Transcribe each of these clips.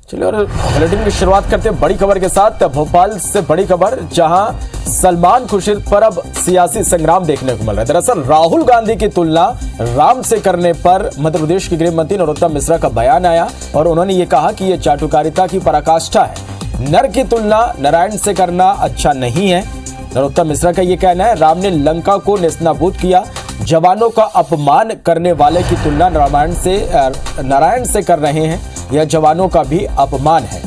चलिए और बुलेटिन की शुरुआत करते हैं बड़ी खबर के साथ। भोपाल से बड़ी खबर, जहां सलमान खुर्शीद पर अब सियासी संग्राम देखने को मिल रहा है। दरअसल राहुल गांधी की तुलना राम से करने पर मध्य प्रदेश के गृह मंत्री नरोत्तम मिश्रा का बयान आया और उन्होंने ये कहा कि यह चाटुकारिता की पराकाष्ठा है। नर की तुलना नारायण से करना अच्छा नहीं है। नरोत्तम मिश्रा का यह कहना है, राम ने लंका को नेस्तनाबूद किया, जवानों का अपमान करने वाले की तुलना नारायण से कर रहे हैं, यह जवानों का भी अपमान है।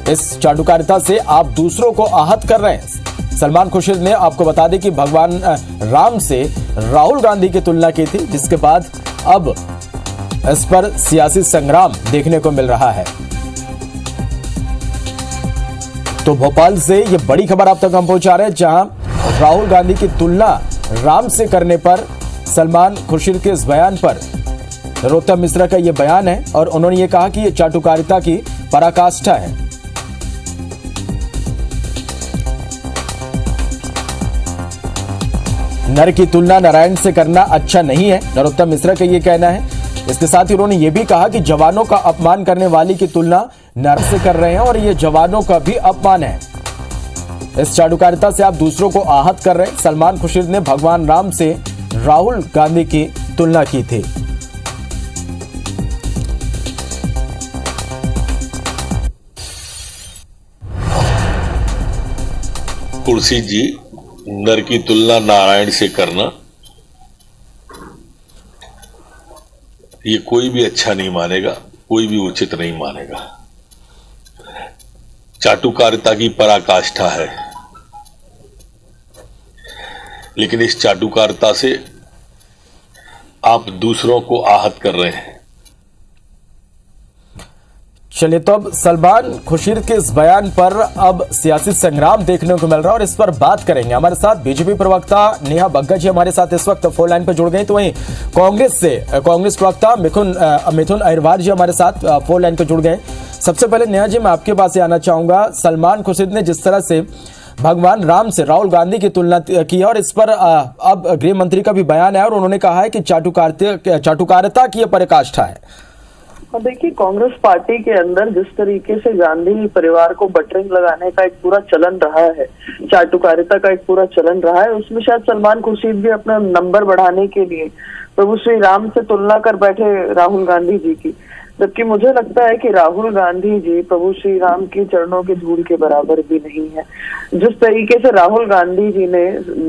इस चाटुकारिता से आप दूसरों को आहत कर रहे हैं। सलमान खुर्शीद ने आपको बता दें कि भगवान राम से राहुल गांधी की तुलना की थी, जिसके बाद अब इस पर सियासी संग्राम देखने को मिल रहा है। तो भोपाल से ये बड़ी खबर आप तक हम पहुंचा रहे हैं, जहां राहुल गांधी की तुलना राम से करने पर सलमान खुर्शीद के इस बयान पर नरोत्तम मिश्रा का यह बयान है और उन्होंने ये कहा कि यह चाटुकारिता की पराकाष्ठा है। नर की तुलना नारायण से करना अच्छा नहीं है, नरोत्तम मिश्रा का यह कहना है। इसके साथ ही उन्होंने ये भी कहा कि जवानों का अपमान करने वाली की तुलना नर से कर रहे हैं और यह जवानों का भी अपमान है। इस चाटुकारिता से आप दूसरों को आहत कर रहे हैं। सलमान खुर्शीद ने भगवान राम से राहुल गांधी की तुलना की थी। खुर्शीद जी, नर की तुलना नारायण से करना ये कोई भी अच्छा नहीं मानेगा, कोई भी उचित नहीं मानेगा। चाटुकारिता की पराकाष्ठा है, लेकिन इस चाटुकारिता से आप दूसरों को आहत कर रहे हैं। चलिए, तो अब सलमान खुर्शीद के इस बयान पर अब सियासी संग्राम देखने को मिल रहा है और इस पर बात करेंगे। हमारे साथ बीजेपी प्रवक्ता नेहा बग्गा जी हमारे साथ इस वक्त फोन लाइन पर जुड़ गए, तो वहीं कांग्रेस प्रवक्ता मिथुन अहिरवार जी हमारे साथ फोन लाइन पर जुड़ गए। सबसे पहले नेहा जी, मैं आपके पास से आना चाहूंगा। सलमान खुर्शीद ने जिस तरह से भगवान राम से राहुल गांधी की तुलना की है और इस पर अब गृह मंत्री का भी बयान है और उन्होंने कहा है कि चाटुकारिता की यह पराकाष्ठा है। देखिए, कांग्रेस पार्टी के अंदर जिस तरीके से गांधी परिवार को बटरिंग लगाने का एक पूरा चलन रहा है, चाटुकारिता का एक पूरा चलन रहा है, उसमें शायद सलमान खुर्शीद भी अपना नंबर बढ़ाने के लिए प्रभु श्री राम से तुलना कर बैठे राहुल गांधी जी की। जबकि मुझे लगता है कि राहुल गांधी जी प्रभु श्री राम के चरणों की धूल के बराबर भी नहीं है। जिस तरीके से राहुल गांधी जी ने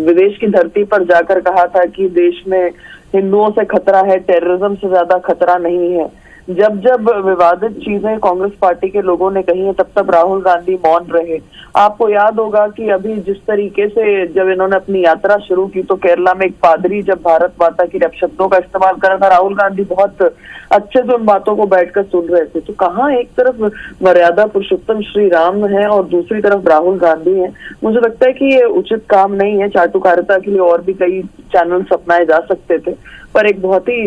विदेश की धरती पर जाकर कहा था कि देश में हिंदुओं से खतरा है, टेररिज्म से ज्यादा खतरा नहीं है, जब विवादित चीजें कांग्रेस पार्टी के लोगों ने कही है तब राहुल गांधी मौन रहे। आपको याद होगा कि अभी जिस तरीके से जब इन्होंने अपनी यात्रा शुरू की तो केरला में एक पादरी जब भारत माता की अपशब्दों का इस्तेमाल कर रहा था, राहुल गांधी बहुत अच्छे से उन बातों को बैठकर सुन रहे थे। तो कहाँ एक तरफ मर्यादा पुरुषोत्तम श्री राम है और दूसरी तरफ राहुल गांधी है। मुझे लगता है कि ये उचित काम नहीं है। चाटुकारिता के लिए और भी कई चैनल्स अपनाए जा सकते थे, पर एक बहुत ही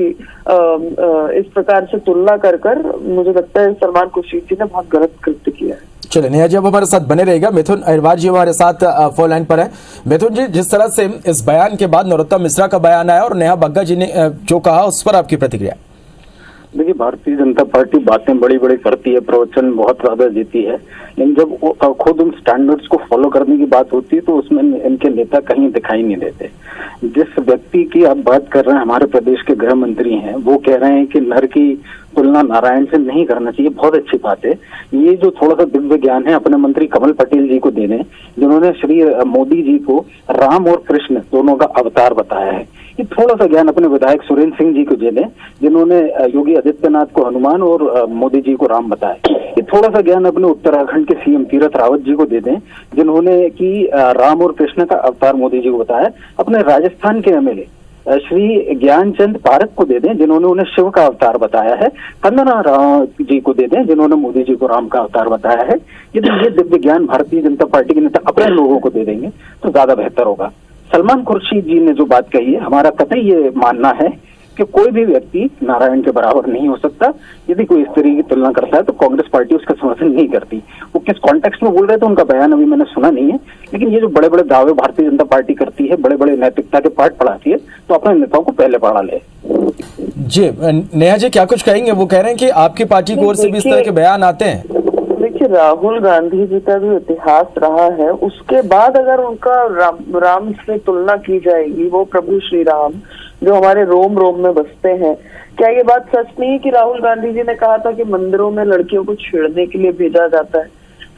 इस प्रकार से तुलना कर मुझे लगता है सलमान खुर्शीद जी ने बहुत गलत कृत्य किया है। चलिए नेहा जी, अब हमारे साथ बने रहेगा। मिथुन अहिरवार जी हमारे साथ फोन लाइन पर है। मिथुन जी, जिस तरह से इस बयान के बाद नरोत्तम मिश्रा का बयान आया और नेहा बग्गा जी ने जो कहा, उस पर आपकी प्रतिक्रिया? देखिए, भारतीय जनता पार्टी बातें बड़ी बड़ी करती है, प्रवचन बहुत ज्यादा देती है, लेकिन जब खुद उन स्टैंडर्ड्स को फॉलो करने की बात होती है तो उसमें इनके नेता कहीं दिखाई नहीं देते। जिस व्यक्ति की आप बात कर रहे हैं, हमारे प्रदेश के गृह मंत्री हैं, वो कह रहे हैं कि नर की तुलना नारायण से नहीं करना चाहिए। बहुत अच्छी बात है। ये जो थोड़ा सा दिव्य ज्ञान है अपने मंत्री कमल पटेल जी को दे दें, जिन्होंने श्री मोदी जी को राम और कृष्ण दोनों का अवतार बताया है। ये थोड़ा सा ज्ञान अपने विधायक सुरेंद्र सिंह जी को दे दें, जिन्होंने योगी आदित्यनाथ को हनुमान और मोदी जी को राम बताया। ये थोड़ा सा ज्ञान अपने उत्तराखंड के सीएम तीरथ रावत जी को दे दें, जिन्होंने कि राम और कृष्ण का अवतार मोदी जी को बताया। अपने राजस्थान के एमएलए श्री ज्ञानचंद पारक को दे दें, जिन्होंने उन्हें शिव का अवतार बताया है। कंगना राव जी को दे दें, जिन्होंने मोदी जी को राम का अवतार बताया है। यदि ये दिव्य ज्ञान भारतीय जनता पार्टी के नेता अपने लोगों को दे देंगे तो ज्यादा बेहतर होगा। सलमान खुर्शीद जी ने जो बात कही है, हमारा कतई ये मानना है कि कोई भी व्यक्ति नारायण के बराबर नहीं हो सकता। यदि कोई इस तरीके की तुलना करता है तो कांग्रेस पार्टी उसका समर्थन नहीं करती। वो किस कॉन्टेक्स्ट में बोल रहे थे उनका बयान अभी मैंने सुना नहीं है, लेकिन ये जो बड़े बड़े दावे भारतीय जनता पार्टी करती है, बड़े बड़े नैतिकता के पाठ पढ़ाती है, तो अपने नेताओं को पहले पढ़ा ले। जी नेहा जी, क्या कुछ कहेंगे? वो कह रहे हैं कि आपकी पार्टी की ओर से भी इस तरह के बयान आते हैं। देखिए, राहुल गांधी जी का जो इतिहास रहा है, उसके बाद अगर उनका राम से तुलना की जाएगी, वो प्रभु श्री राम जो हमारे रोम रोम में बसते हैं, क्या ये बात सच नहीं है कि राहुल गांधी जी ने कहा था कि मंदिरों में लड़कियों को छेड़ने के लिए भेजा जाता है?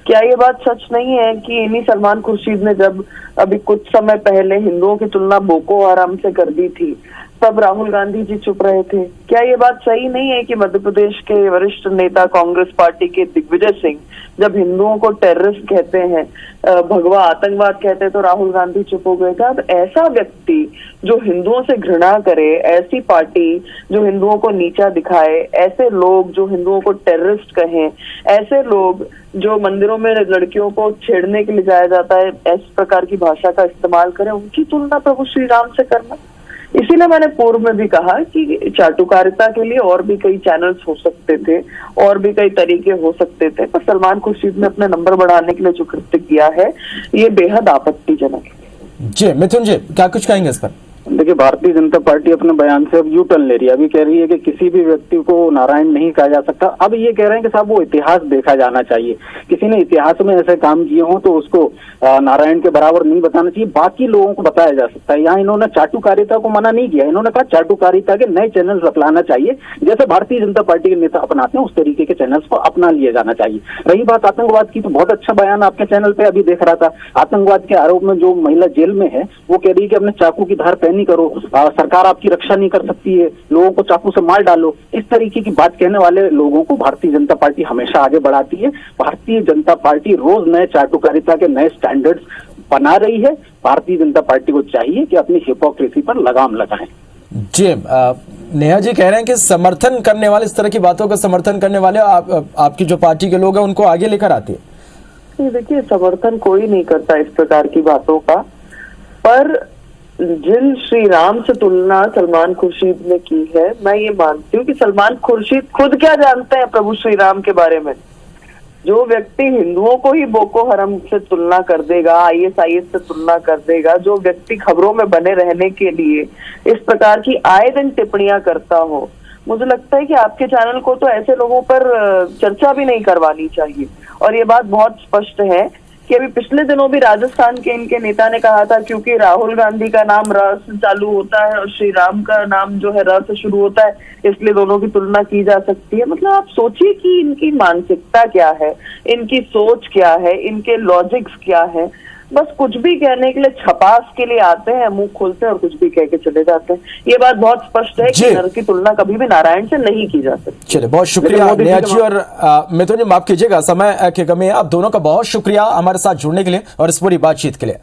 क्या ये बात सच नहीं है कि इन्हीं सलमान खुर्शीद ने जब अभी कुछ समय पहले हिंदुओं की तुलना बोको हराम से कर दी थी, तब राहुल गांधी जी चुप रहे थे? क्या ये बात सही नहीं है कि मध्य प्रदेश के वरिष्ठ नेता कांग्रेस पार्टी के दिग्विजय सिंह जब हिंदुओं को टेररिस्ट कहते हैं, भगवा आतंकवाद कहते हैं, तो राहुल गांधी चुप हो गए थे? अब ऐसा व्यक्ति जो हिंदुओं से घृणा करे, ऐसी पार्टी जो हिंदुओं को नीचा दिखाए, ऐसे लोग जो हिंदुओं को टेररिस्ट कहें, ऐसे लोग जो मंदिरों में लड़कियों को छेड़ने के लिए जाया जाता है, इस प्रकार की भाषा का इस्तेमाल करें, उनकी तुलना प्रभु श्री राम से करना। इसीलिए मैंने पूर्व में भी कहा कि चाटुकारिता के लिए और भी कई चैनल्स हो सकते थे, और भी कई तरीके हो सकते थे, पर सलमान खुर्शीद ने अपने नंबर बढ़ाने के लिए जो कृत्य किया है, ये बेहद आपत्तिजनक है। जी मिथुन जी, क्या कुछ कहेंगे इस पर? देखिए, भारतीय जनता पार्टी अपने बयान से अब यू टर्न ले रही है। अभी कह रही है कि किसी भी व्यक्ति को नारायण नहीं कहा जा सकता। अब ये कह रहे हैं कि साहब वो इतिहास देखा जाना चाहिए, किसी ने इतिहास में ऐसे काम किए हों तो उसको नारायण के बराबर नहीं बताना चाहिए, बाकी लोगों को बताया जा सकता है। यहाँ इन्होंने चाटुकारिता को मना नहीं किया, इन्होंने कहा चाटुकारिता के नए चैनल्स अपनाना चाहिए, जैसे भारतीय जनता पार्टी के नेता अपनाते हैं उस तरीके के चैनल्स को अपना लिया जाना चाहिए। रही बात आतंकवाद की, तो बहुत अच्छा बयान आपके चैनल पे अभी देख रहा था। आतंकवाद के आरोप में जो महिला जेल में है, वो कह रही है कि अपने चाकू की धार नहीं करो, सरकार आपकी रक्षा नहीं कर सकती है, लोगों को चाकू से मार डालो। इस तरीके की बात कहने वाले लोगों को भारतीय जनता पार्टी हमेशा आगे बढ़ाती है। भारतीय जनता पार्टी रोज नए चाटुकारिता के नए स्टैंडर्ड्स बना रही है। भारतीय जनता पार्टी को चाहिए कि अपनी हिपोक्रेसी पर लगाम लगाएं। जी, नेहा जी कह रहे हैं कि समर्थन करने वाले, इस तरह की बातों का समर्थन करने वाले आपकी जो पार्टी के लोग हैं उनको आगे लेकर आते हैं। देखिए, समर्थन कोई नहीं करता इस प्रकार की बातों का, पर जिन श्री राम से तुलना सलमान खुर्शीद ने की है, मैं ये मानती हूँ कि सलमान खुर्शीद खुद क्या जानते हैं प्रभु श्री राम के बारे में। जो व्यक्ति हिंदुओं को ही बोको हरम से तुलना कर देगा, ISIS से तुलना कर देगा, जो व्यक्ति खबरों में बने रहने के लिए इस प्रकार की आए दिन टिप्पणियां करता हो, मुझे लगता है कि आपके चैनल को तो ऐसे लोगों पर चर्चा भी नहीं करवानी चाहिए। और ये बात बहुत स्पष्ट है कि अभी पिछले दिनों भी राजस्थान के इनके नेता ने कहा था, क्योंकि राहुल गांधी का नाम र से चालू होता है और श्री राम का नाम जो है र से शुरू होता है, इसलिए दोनों की तुलना की जा सकती है। मतलब आप सोचिए कि इनकी मानसिकता क्या है, इनकी सोच क्या है, इनके लॉजिक्स क्या है। बस कुछ भी कहने के लिए, छपास के लिए आते हैं, मुंह खोलते हैं और कुछ भी कह के चले जाते हैं। ये बात बहुत स्पष्ट है कि नर की तुलना कभी भी नारायण से नहीं की जा सकती। चलिए, बहुत शुक्रिया नेहा जी और मिथुन जी, माफ कीजिएगा समय की कमी है। आप दोनों का बहुत शुक्रिया हमारे साथ जुड़ने के लिए और इस पूरी बातचीत के लिए।